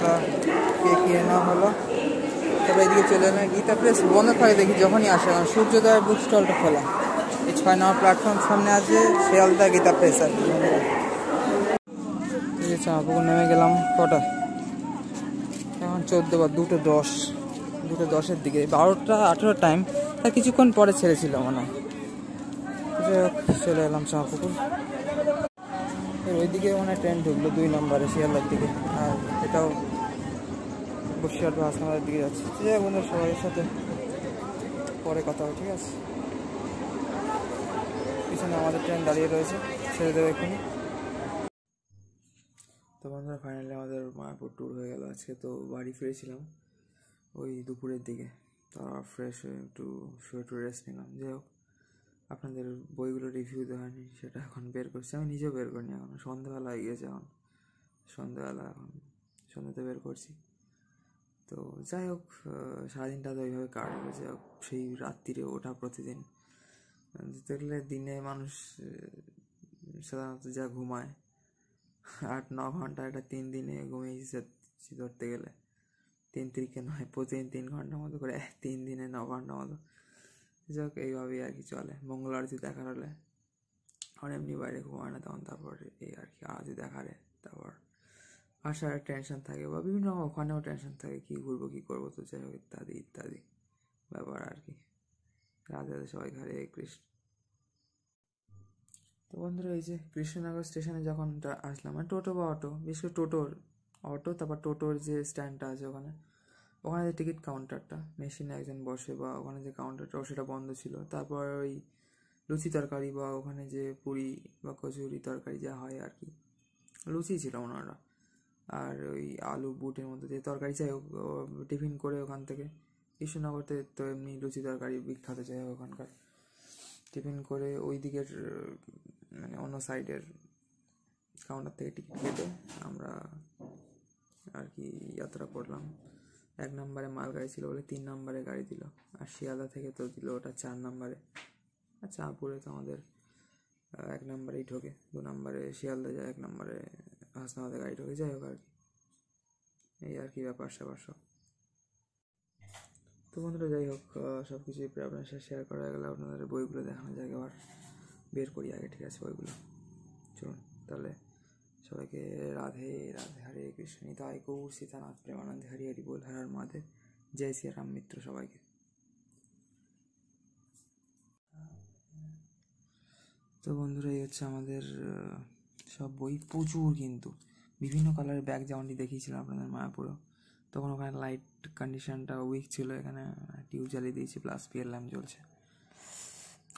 আমরা কেক কেনা হলো। তারপরে এদিকে চলে এলাম গীতা প্রেস বন্ধ থাকে দেখি যখনই আসে, কারণ সূর্যোদয় বুক স্টলটা খোলা। এই 6 নম্বর প্ল্যাটফর্ম সামনে আছে শিয়ালদা গীতা প্রেস আর কি। চাঁপাপুকুর নেমে গেলাম কটা, এখন 14 বা 2:10 দিকে, 12টা 18 টাইম, তার কিছুক্ষণ পরে ছেড়েছিল মনে হয়। চলে এলাম চাঁপাপুকুর। ওইদিকে মনে হয় ট্রেন ঢুকলো 2 নম্বরে শিয়ালদার দিকে, আর এটাও বসিরহাট বা হাসনাবাদের দিকে যাচ্ছে। ঠিক আছে বন্ধু, সবাই সাথে পরে কথা হবে, ঠিক আছে। পিছনে আমাদের ট্রেন দাঁড়িয়ে রয়েছে, ছেড়ে দেবে এক্ষুনি। তো বন্ধুরা ফাইনালি আমাদের মায়াপুর ট্যুর হয়ে গেল আজকে। তো বাড়ি ফিরেছিলাম ওই দুপুরের দিকে, তারপর ফ্রেশ হয়ে একটু শুয়ে একটু রেস্ট নিলাম। যাই হোক, আপনাদের বইগুলো রিভিউ দেওয়া হয়নি, সেটা এখন বের করছি। আমি নিজেও বের করিনি, এখন সন্ধ্যাবেলা হয়ে গিয়েছে, এখন সন্ধ্যাতে বের করছি। তো যাই হোক, সারাদিনটা তো ওইভাবে কাটলো। যাই হোক, সেই রাত্রিরে ওঠা প্রতিদিন দেখলে, দিনে মানুষ সাধারণত যা ঘুমায় 8-9 ঘন্টা, এটা 3 দিনে ঘুমিয়েছি ধরতে গেলে। 3 তিরিকে নয়, প্রতিদিন 3 ঘন্টার মতো করে, 3 দিনে 9 ঘন্টার মতো। যাই হোক, এইভাবেই আর কি চলে। মঙ্গল আরতি দেখার হলে আর এমনি বাইরে ঘুমায় না তখন, তারপর এই আর কি আরতি দেখারে, তারপর আসার টেনশন থাকে, বা বিভিন্ন রকম ওখানেও টেনশন থাকে, কী ঘুরবো কী করবো। তো যাই হোক, ইত্যাদি ইত্যাদি ব্যাপার আর কি। রাধে রাধে সবাই, হরে কৃষ্ণ। তো বন্ধুরা, এই যে কৃষ্ণনগর স্টেশনে যখন আসলাম, মানে টোটো বা অটো, বিশেষ করে অটো, তারপর টোটোর যে স্ট্যান্ডটা আছে ওখানে যে টিকিট কাউন্টারটা, মেশিনে একজন বসে, বা ওখানে যে কাউন্টারটা সেটা বন্ধ ছিল। তারপর ওই লুচি তরকারি, বা ওখানে যে পুরি বা কচুরি তরকারি যা হয় আর কি, লুচি ছিল ওনারা, আর ওই আলু বুটের মধ্যে যে তরকারি, চাই হোক টিফিন করে ওখান থেকে, কৃষ্ণনগরতে তো এমনি লুচি তরকারি বিখ্যাত, চাই হোক ওখানকার টিফিন করে ওই দিকের মানে অন্য সাইডের কাউন্টার থেকে টিকিট কেটে আমরা আর কি যাত্রা করলাম। 1 নম্বরে মালগাড়ি ছিল বলে 3 নম্বরে গাড়ি দিল, আর শিয়ালদা থেকে তো দিল ওটা 4 নম্বরে। আর চাঁদপুরে তো আমাদের 1 নম্বরেই ঢোকে, 2 নম্বরে শিয়ালদা যায়, 1 নম্বরে হাসনাবাদে গাড়ি ঢোকে। যাই হোক আর কি, এই আর কি ব্যাপার স্যাপার সব। তো বন্ধুরা, যাই হোক, সব কিছুই প্রায় আপনার সাথে শেয়ার করা গেলে, আপনাদের বইগুলো দেখানো যায়, আবার বের করি আগে, ঠিক আছে বইগুলো। চলুন তাহলে, সবাইকে রাধে রাধে, হরে কৃষ্ণ, নিতাই গৌর সীতানাথ প্রেমানন্দে, হরি হরি বল, হর হর মহাদেব, জয় শ্রী রাম মিত্র সবাইকে। তো বন্ধুরা, এই হচ্ছে আমাদের সব বই, প্রচুর কিন্তু বিভিন্ন কালারের ব্যাগ, যেমনটি দেখিয়েছিলাম আপনাদের মায়াপুরও। তখন ওখানে লাইট কন্ডিশনটা উইক ছিল, এখানে টিউব জ্বালিয়ে দিয়েছি, প্লাস পিএল ল্যাম্প জ্বলছে।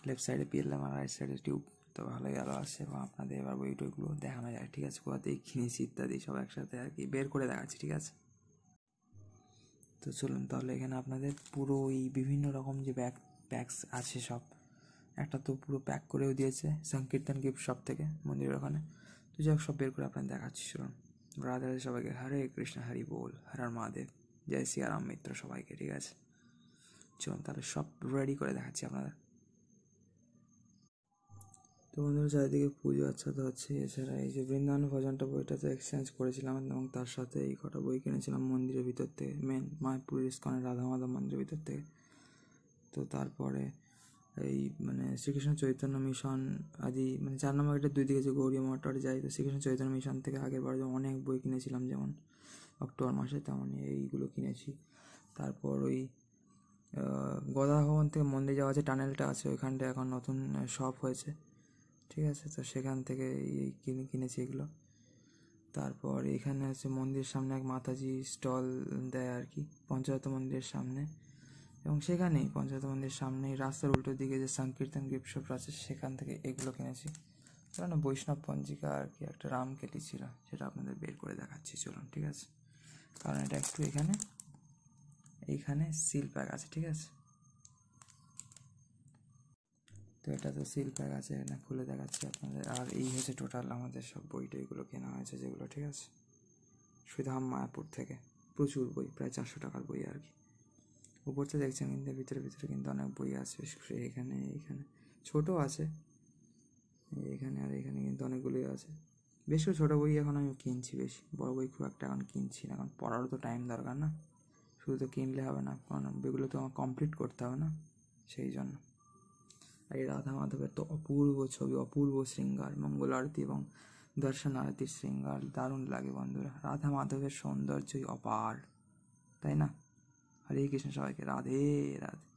লেফট সাইডে পিএল ল্যাম্প আর রাইট সাইডে টিউব। তো ভালোই আলো আসছে, এবং আপনাদের এবার বই টইগুলো দেখানো যায়, ঠিক আছে, কোথাতেই কিনেছি ইত্যাদি সব একসাথে আর কি বের করে দেখাচ্ছি, ঠিক আছে। তো চলুন তাহলে, এখানে আপনাদের পুরো ওই বিভিন্ন রকম যে ব্যাগস আছে সব, একটা তো পুরো প্যাক করেও দিয়েছে সংকীর্তন গিফট শপ থেকে, মন্দিরের ওখানে। তো যাই হোক, সব বের করে আপনাদের দেখাচ্ছি। চলুন, রাধে রাধে সবাইকে, হরে কৃষ্ণ, হরি বল, হর হর মহাদেব, জয় শ্রী রাম মিত্র সবাইকে, ঠিক আছে। চলুন তাহলে, সব রেডি করে দেখাচ্ছি আপনাদের। তো বন্ধুরা, চারিদিকে পুজো আচ্ছা তো হচ্ছে। এছাড়া এই যে বৃন্দাবন ভজনটা বইটা তো এক্সচেঞ্জ করেছিলাম, এবং তার সাথে এই কটা বই কিনেছিলাম মন্দিরের ভিতর থেকে, মেন মায়াপুরের ইস্কনের রাধা মাধব মন্দিরের ভিতর থেকে। তো তারপরে এই মানে শ্রীকৃষ্ণ চৈতন্য মিশন আদি, মানে 4 নম্বর গেটের 2 দিকে যে গৌরী মঠটা যাই, তো শ্রীকৃষ্ণ চৈতন্য মিশন থেকে আগের বার যেমন অনেক বই কিনেছিলাম, যেমন অক্টোবর মাসে, তেমনই এইগুলো কিনেছি। তারপর ওই গদা ভবন থেকে মন্দির যাওয়া যে টানেলটা আছে, ওইখানটা এখন নতুন শপ হয়েছে, ঠিক আছে। তো সেখান থেকে কিনেছি এগুলো। তারপর এখানে আছে মন্দিরের সামনে এক মাতাজি স্টল দেয় আর কি, পঞ্চায়েত মন্দিরের সামনে, এবং সেখানেই পঞ্চায়েত মন্দিরের সামনেই রাস্তার উল্টো দিকে যে সংকীর্তন গিফট শপ আছে, সেখান থেকে এগুলো কিনেছি। কারণ বৈষ্ণব পঞ্জিকা আর কি একটা রামকেলি ছিল, সেটা আপনাদের বের করে দেখাচ্ছি, চলুন, ঠিক আছে। কারণ এটা একটু এইখানে সিল প্যাক আছে, ঠিক আছে। তো এটা তো সিল প্যাক আছে, এটা খুলে দেখাচ্ছি আপনাদের। আর এই হচ্ছে টোটাল আমাদের সব বই টইগুলো কেনা হয়েছে যেগুলো, ঠিক আছে, সুধাম মায়াপুর থেকে। প্রচুর বই, প্রায় 400 টাকার বই আর কি। উপরতে দেখছেন, কিন্তু ভিতরে কিন্তু অনেক বই আছে, বিশেষ করে এইখানে ছোটো আছে, এখানে আর এখানে কিন্তু অনেকগুলোই আছে। বেশ কিছু ছোটো বই এখন আমি কিনছি, বেশি বড় বই খুব একটা এখন কিনছি না, কারণ পড়ারও তো টাইম দরকার না, শুধু তো কিনলে হবে না, কারণ বইগুলো তো আমার কমপ্লিট করতে হবে না, সেই জন্য। আর এই রাধা মাধবের তো অপূর্ব ছবি, অপূর্ব শৃঙ্গার, মঙ্গল আরতি এবং দর্শন আরতির শৃঙ্গার দারুণ লাগে বন্ধুরা। রাধা মাধবের সৌন্দর্যই অপার, তাই না? হরে কৃষ্ণ, সবাইকে রাধে রাধে।